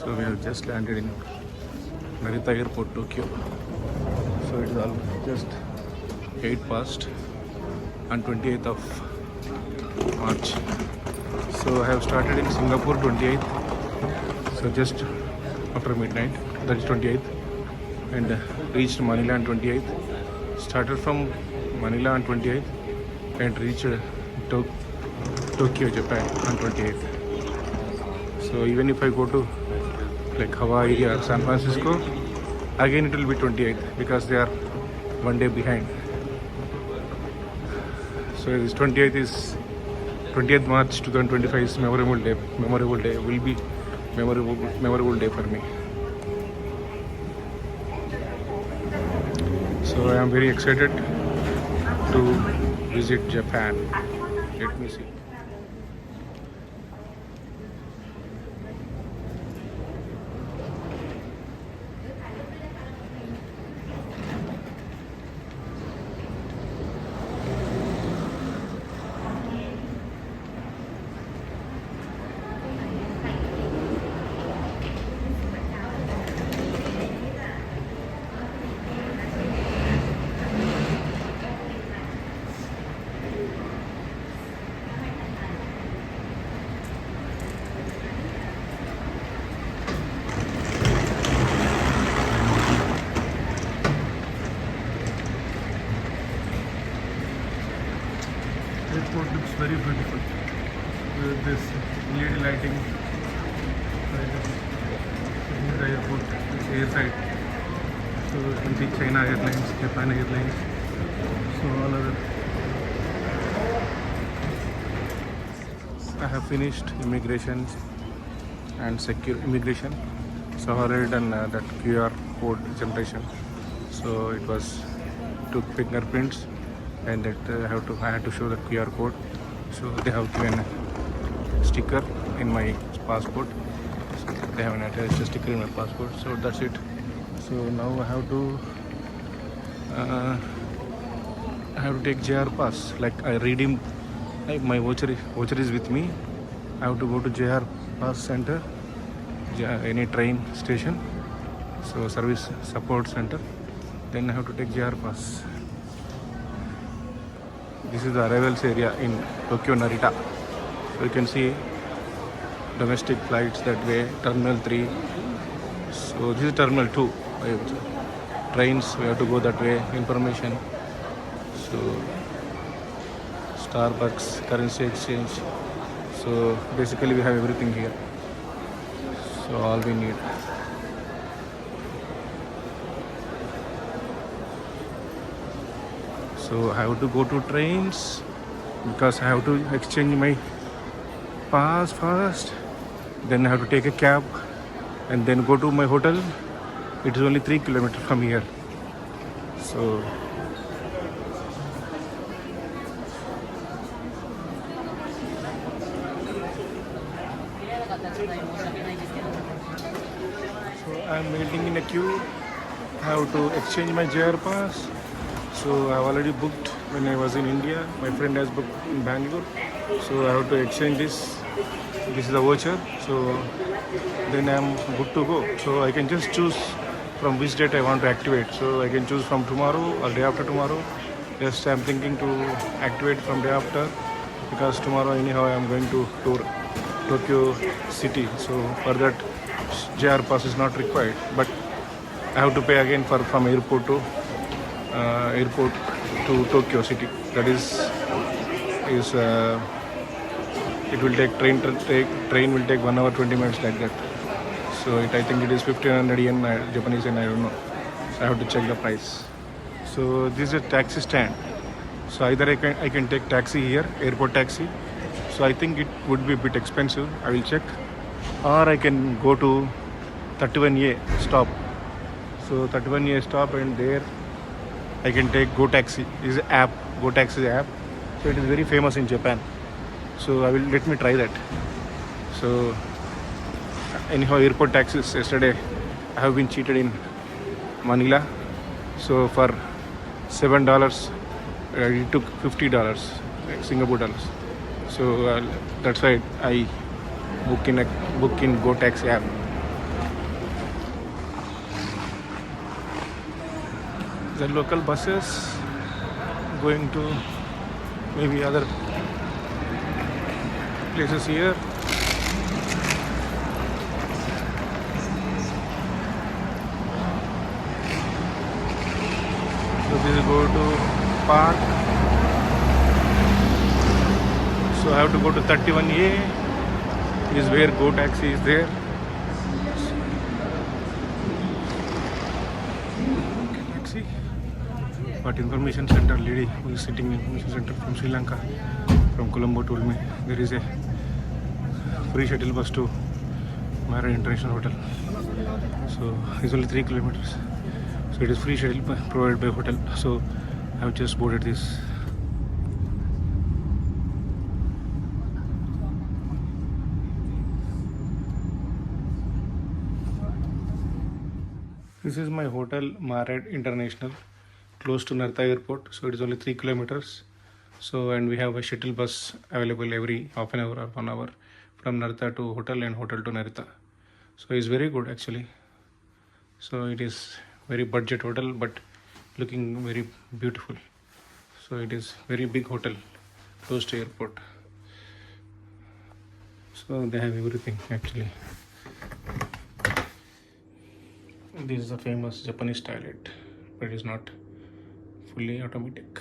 So we have just landed in Narita Airport, Tokyo. So it is almost just 8 past on 28th of March. So I have started in Singapore 28th. So just after midnight, that is 28th, and reached Manila on 28th. Started from Manila on 28th and reached Tokyo, Japan on 28th. So even if I go to like Hawaii or San Francisco, again it will be 28th because they are one day behind. So this 20th March 2025 is memorable day. Will be memorable day for me. So I am very excited to visit Japan. Let me see. Airport looks very beautiful with this LED lighting. This is the airport, it's airside. So you can see China Airlines, Japan Airlines, so all other. I have finished immigration and secure immigration. So I already done that QR code generation. So it was took fingerprints, and that I had to show the QR code. So they have given a sticker in my passport. So they have attached a sticker in my passport. So that's it. So now I have to take JR pass. Like I redeemed, like my voucher is with me. I have to go to JR pass center, any train station. So service support center. Then I have to take JR pass. This is the arrivals area in Tokyo Narita. So you can see domestic flights that way, Terminal 3. So this is Terminal 2. Trains, we have to go that way, information. So Starbucks, currency exchange. So basically we have everything here. So all we need. So I have to go to trains because I have to exchange my pass first. Then I have to take a cab and then go to my hotel. It is only 3 kilometers from here. So I am waiting in a queue. I have to exchange my JR pass. So I have already booked when I was in India. My friend has booked in Bangalore. So I have to exchange this. This is a voucher. So then I am good to go. So I can just choose from which date I want to activate. So I can choose from tomorrow or day after tomorrow. Just I am thinking to activate from day after because tomorrow anyhow I am going to tour Tokyo city. So for that JR pass is not required. But I have to pay again from airport to Tokyo city. That is it will take train will take 1 hour 20 minutes like that. So I think it is 1500 yen Japanese, and I don't know. So I have to check the price. So this is a taxi stand. So either I can take taxi here, airport taxi. So I think it would be a bit expensive. I will check. Or I can go to 31A stop. So 31A stop, and there I can take Go Taxi. This is an app, Go Taxi app. So it is very famous in Japan. So let me try that. So anyhow, airport taxis yesterday I have been cheated in Manila. So for $7, it took $50 Singapore dollars. So that's why I book in Go Taxi app. the local buses going to maybe other places here. So this will go to park. So I have to go to 31A. Is where Go Taxi is there. Okay, let's see. But information center lady who is sitting in information center from Sri Lanka, from Colombo, told me there is a free shuttle bus to Marriott International Hotel. So it's only 3 kilometers. So it is free shuttle provided by hotel. So I have just boarded this. This is my hotel, Marriott International, close to Narita Airport. So it is only 3 kilometers. So and we have a shuttle bus available every half an hour or 1 hour from Narita to hotel and hotel to Narita. So it's very good actually. So it is very budget hotel but looking very beautiful. So it is very big hotel close to airport. So they have everything actually. This is a famous Japanese toilet, but it is not fully automatic.